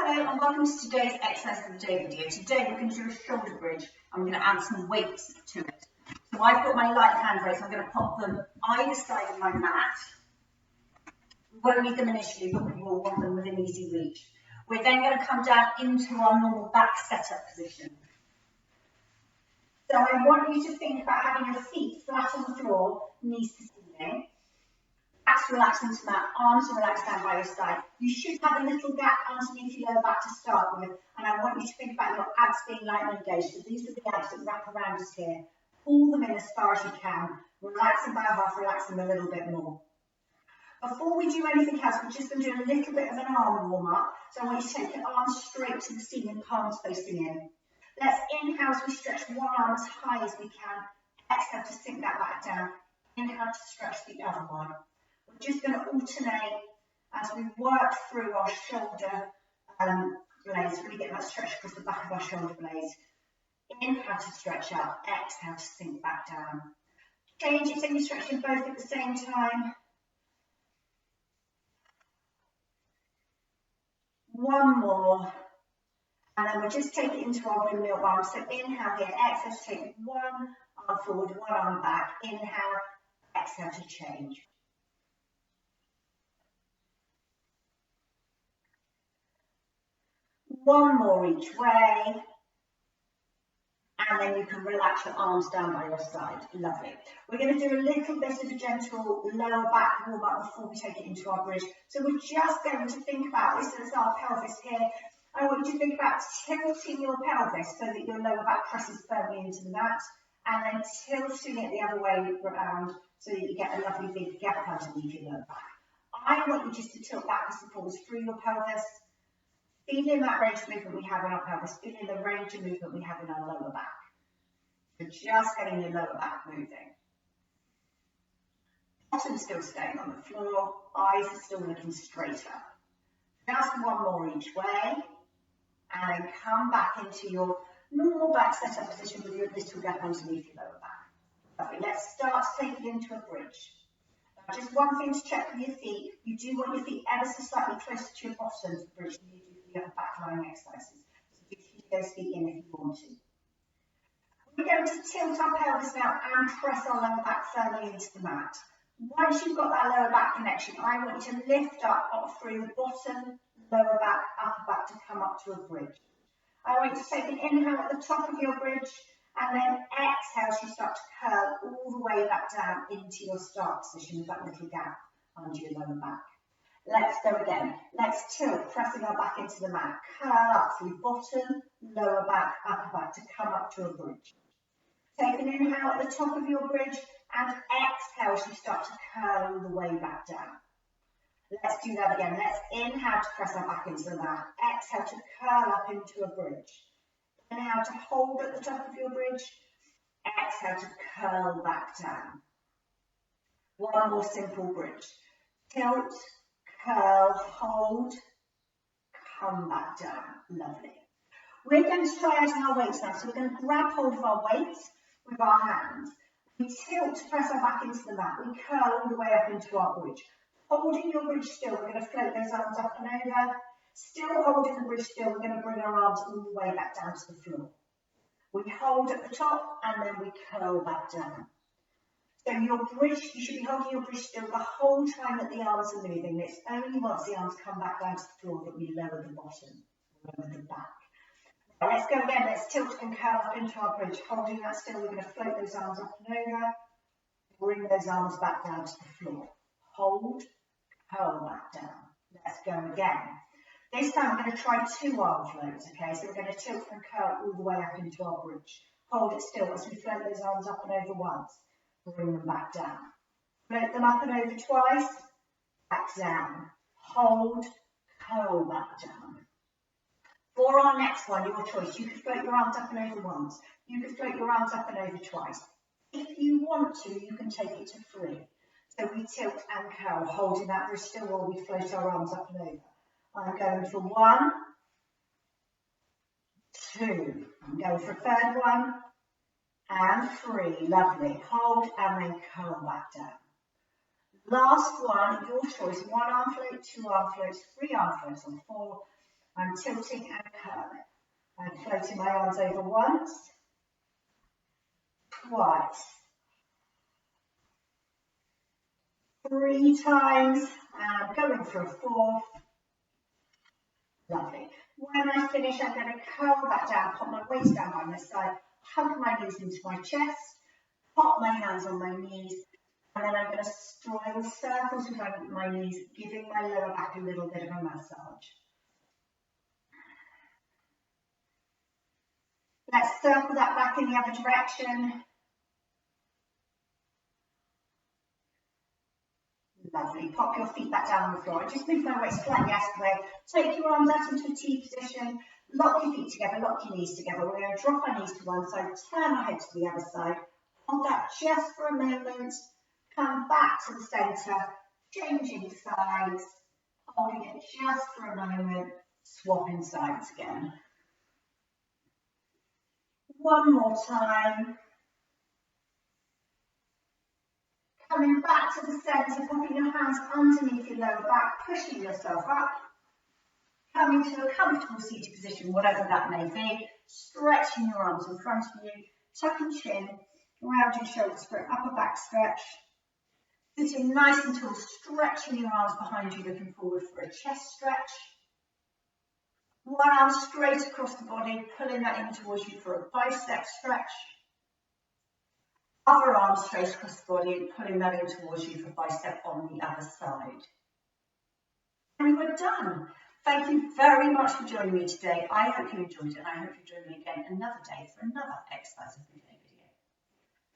Hello and welcome to today's exercise of the day video. Today we're going to do a shoulder bridge and we're going to add some weights to it. So I've got my light hand weights, I'm going to pop them either side of my mat. We won't need them initially, but we will want them within easy reach. We're then going to come down into our normal back setup position. So I want you to think about having your feet flat on the floor, knees to ceiling. Backs relaxed into mat, arms are relaxed down by your side. You should have a little gap underneath your lower back to start with, and I want you to think about your abs being lightly engaged. So these are the abs that wrap around us here. Pull them in as far as you can. Relax them by half, relax them a little bit more. Before we do anything else, we're just going to do a little bit of an arm warm up. So I want you to take your arms straight to the ceiling, palms facing in. Let's inhale as we stretch one arm as high as we can. Exhale to sink that back down. Inhale to stretch the other one. We're just going to alternate as we work through our shoulder blades, really get that stretch across the back of our shoulder blades. Inhale to stretch up, exhale to sink back down. Change it so you're stretching both at the same time. One more. And then we'll just take it into our windmill arm. So inhale here, exhale to take one arm forward, one arm back. Inhale, exhale to change. One more each way, and then you can relax your arms down by your side. Lovely. We're going to do a little bit of a gentle lower back warm up before we take it into our bridge. So we're just going to think about this as our pelvis here. I want you to think about tilting your pelvis so that your lower back presses firmly into the mat, and then tilting it the other way around so that you get a lovely big gap underneath your lower back. I want you just to tilt backwards and forwards through your pelvis. Feeling that range of movement we have in our pelvis, feeling the range of movement we have in our lower back. So just getting your lower back moving. Bottom still staying on the floor, eyes are still looking straight up. Just one more each way, and then come back into your normal back setup position with your little gap underneath your lower back. Lovely. Let's start to take it into a bridge. Now, just one thing to check with your feet, you do want your feet ever so slightly closer to your bottom of the bridge than you do the other back lying exercises. So do keep those feet in if you want to. We're going to tilt our pelvis now and press our lower back firmly into the mat. Once you've got that lower back connection, I want you to lift up through the bottom, lower back, upper back to come up to a bridge. I want you to take an inhale at the top of your bridge, and then exhale as you start to curl all the way back down into your start position with that little gap under your lower back. Let's go again. Let's tilt, pressing our back into the mat. Curl up through bottom, lower back, upper back to come up to a bridge. Take an inhale at the top of your bridge and exhale as you start to curl all the way back down. Let's do that again. Let's inhale to press our back into the mat. Exhale to curl up into a bridge. Inhale to hold at the top of your bridge. Exhale to curl back down. One more simple bridge. Tilt, curl, hold, come back down. Lovely. We're going to try out our weights now. So we're going to grab hold of our weights with our hands. We tilt to press our back into the mat. We curl all the way up into our bridge. Holding your bridge still, we're going to float those arms up and over. Still holding the bridge still, we're going to bring our arms all the way back down to the floor. We hold at the top and then we curl back down. So your bridge, you should be holding your bridge still the whole time that the arms are moving. It's only once the arms come back down to the floor that we lower the bottom, lower the back. Now let's go again, let's tilt and curl up into our bridge. Holding that still, we're going to float those arms up and over. Bring those arms back down to the floor. Hold, curl back down. Let's go again. This time we're going to try two arm floats, okay? So we're going to tilt and curl all the way up into our bridge. Hold it still as we float those arms up and over once. Bring them back down. Float them up and over twice. Back down. Hold, curl back down. For our next one, your choice. You could float your arms up and over once. You could float your arms up and over twice. If you want to, you can take it to 3. So we tilt and curl, holding that bridge still while we float our arms up and over. I'm going for 1, 2. I'm going for a third one, and 3. Lovely. Hold and then curl back down. Last one, your choice. 1 arm float, 2 arm floats, 3 arm floats, or 4. I'm tilting and curling. I'm floating my arms over once, twice, 3 times, and going for a 4th. Lovely. When I finish, I'm going to curl back down, pop my waist down by my side, hug my knees into my chest, pop my hands on my knees, and then I'm going to straddle circles around my knees, giving my lower back a little bit of a massage. Let's circle that back in the other direction. Lovely. Pop your feet back down on the floor. I just move my waist slightly out of the way. Take your arms out into a T position. Lock your feet together. Lock your knees together. We're going to drop our knees to one side. Turn our head to the other side. Hold that just for a moment. Come back to the centre. Changing sides. Holding it just for a moment. Swapping sides again. One more time. Coming back to the centre, popping your hands underneath your lower back, pushing yourself up. Coming to a comfortable seated position, whatever that may be. Stretching your arms in front of you, tucking chin, around your shoulders for an upper back stretch. Sitting nice and tall, stretching your arms behind you, looking forward for a chest stretch. One arm straight across the body, pulling that in towards you for a bicep stretch. Other arm straight across the body and pulling that in towards you for bicep on the other side. And we're done. Thank you very much for joining me today. I hope you enjoyed it, and I hope you join me again another day for another Exercise Every Day video.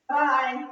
Bye.